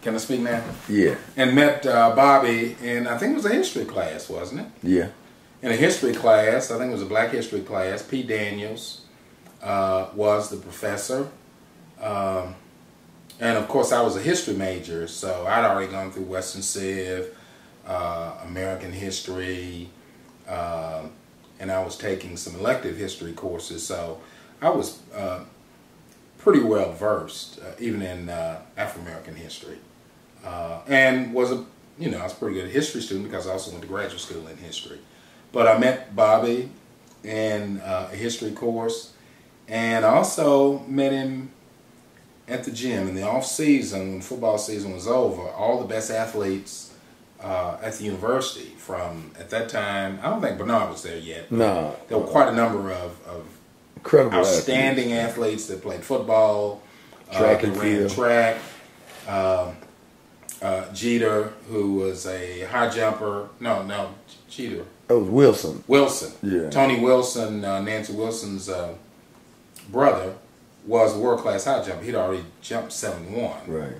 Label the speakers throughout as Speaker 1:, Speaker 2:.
Speaker 1: Can I speak now?
Speaker 2: Yeah.
Speaker 1: And met Bobby in, I think it was a history class, wasn't it?
Speaker 2: Yeah.
Speaker 1: In a history class, I think it was a black history class. Pete Daniels was the professor. And of course I was a history major, so I'd already gone through Western Civ, American history, and I was taking some elective history courses, so I was pretty well versed, even in African American history, and was I was a pretty good history student because I also went to graduate school in history. But I met Bobby in a history course, and I also met him at the gym in the off season when football season was over. All the best athletes at the university from, at that time, I don't think Bernard was there yet.
Speaker 2: No.
Speaker 1: There were quite a number of
Speaker 2: incredible
Speaker 1: outstanding athletes that played football,
Speaker 2: track
Speaker 1: that
Speaker 2: and
Speaker 1: ran
Speaker 2: field.
Speaker 1: track. Jeter, who was a high jumper. No, Jeter.
Speaker 2: That was Wilson.
Speaker 1: Wilson.
Speaker 2: Yeah.
Speaker 1: Tony Wilson, Nancy Wilson's brother, was a world-class high jumper. He'd already jumped 71.
Speaker 2: Right.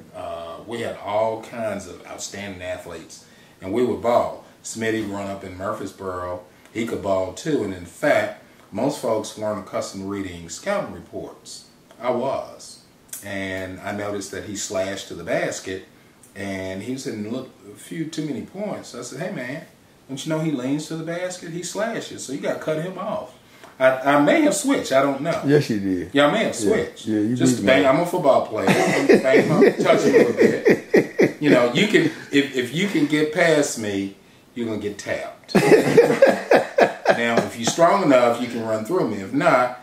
Speaker 1: We had all kinds of outstanding athletes, and we would ball. Smitty run up in Murfreesboro. He could ball too, and in fact, most folks weren't accustomed to reading scouting reports. I was, and I noticed that he slashed to the basket, and he was hitting a few too many points. So I said, "Hey man, don't you know he leans to the basket? He slashes, so you got to cut him off." I may have switched. I don't know.
Speaker 2: Yes, you did.
Speaker 1: Yeah, I may have switched.
Speaker 2: Yeah, you
Speaker 1: just
Speaker 2: beat
Speaker 1: bang.
Speaker 2: me.
Speaker 1: I'm a football player. Bang him up, touch him a little bit. You know, you can if you can get past me, you're gonna get tapped. Now, if you're strong enough, you can run through me. If not,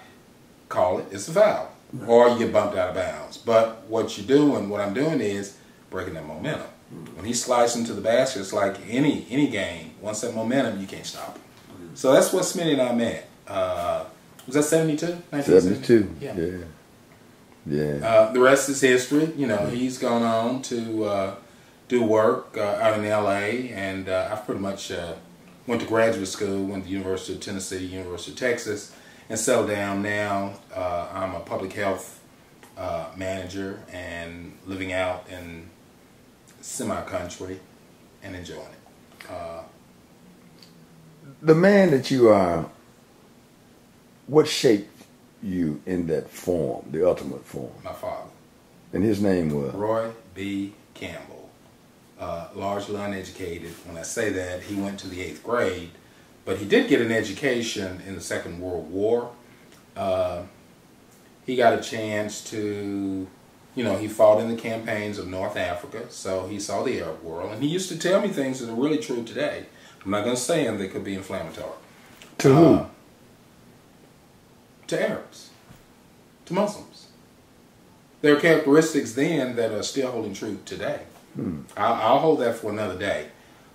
Speaker 1: call it. It's a foul, or you get bumped out of bounds. But what you're doing, what I'm doing, is breaking that momentum. When he slides into the basket, it's like any game. Once that momentum, you can't stop him. So that's what Smitty and I met. Was that 72?
Speaker 2: 72.
Speaker 1: Yeah.
Speaker 2: Yeah.
Speaker 1: The rest is history. You know, he's gone on to do work out in L.A., and I've pretty much went to graduate school, went to the University of Tennessee, University of Texas, and settled down now. I'm a public health manager and living out in semi-country and enjoying it.
Speaker 2: The man that you are, what shaped you in that form, the ultimate form?
Speaker 1: My father.
Speaker 2: And his name was?
Speaker 1: Roy B. Campbell. Largely uneducated. When I say that, he went to the 8th grade, but he did get an education in the Second World War. He got a chance to, he fought in the campaigns of North Africa, so he saw the Arab world, and he used to tell me things that are really true today. I'm not going to say them, they could be inflammatory.
Speaker 2: To who?
Speaker 1: To Arabs, to Muslims. There are characteristics then that are still holding true today. I'll hold that for another day.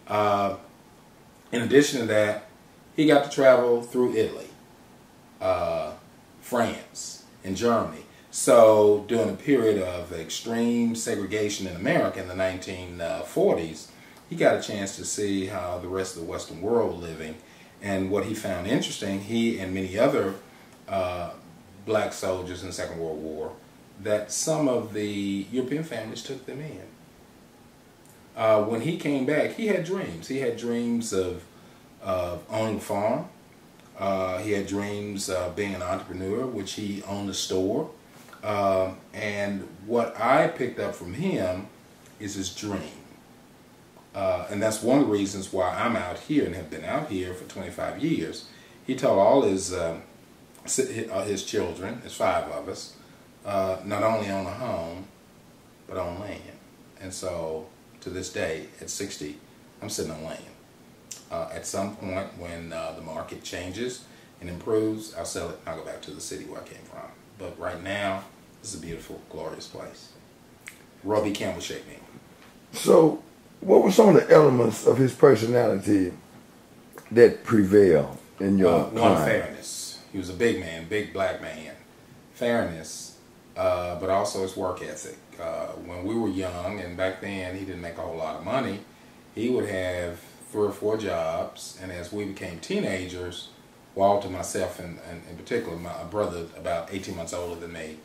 Speaker 1: In addition to that, he got to travel through Italy, France, and Germany. So during a period of extreme segregation in America in the 1940s, he got a chance to see how the rest of the Western world was living. And what he found interesting, he and many other black soldiers in the Second World War, that some of the European families took them in. When he came back, he had dreams. He had dreams of owning a farm. He had dreams of being an entrepreneur, which he owned a store. And what I picked up from him is his dream. And that's one of the reasons why I'm out here and have been out here for 25 years. He told all his children, there's 5 of us, not only own a home, but own land. And so, to this day, at 60, I'm sitting on land. At some point, when the market changes and improves, I'll sell it and I'll go back to the city where I came from. But right now, this is a beautiful, glorious place. Roy B. Campbell shaped me.
Speaker 2: So, what were some of the elements of his personality that prevail in your
Speaker 1: One,
Speaker 2: client?
Speaker 1: fairness. He was a big man, big black man. Fairness, but also his work ethic. When we were young, and back then he didn't make a whole lot of money, he would have 3 or 4 jobs, and as we became teenagers, Walter, myself, and in particular, my brother about 18 months older than me,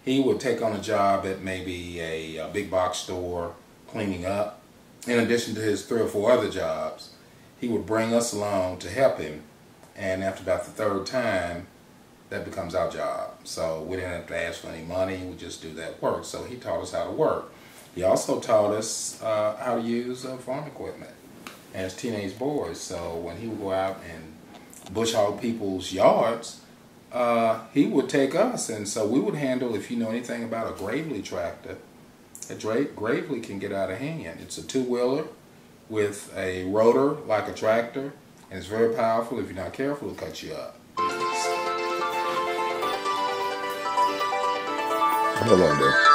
Speaker 1: he would take on a job at maybe a big box store cleaning up. In addition to his 3 or 4 other jobs, he would bring us along to help him, and after about the 3rd time, that becomes our job. So we didn't have to ask for any money, we just do that work. So he taught us how to work. He also taught us how to use farm equipment as teenage boys. So when he would go out and bush hog people's yards, he would take us, and so we would handle, if you know anything about a Gravely tractor, a Gravely can get out of hand. It's a 2-wheeler with a rotor like a tractor, and it's very powerful. If you're not careful, it'll cut you up.
Speaker 2: Hold on there.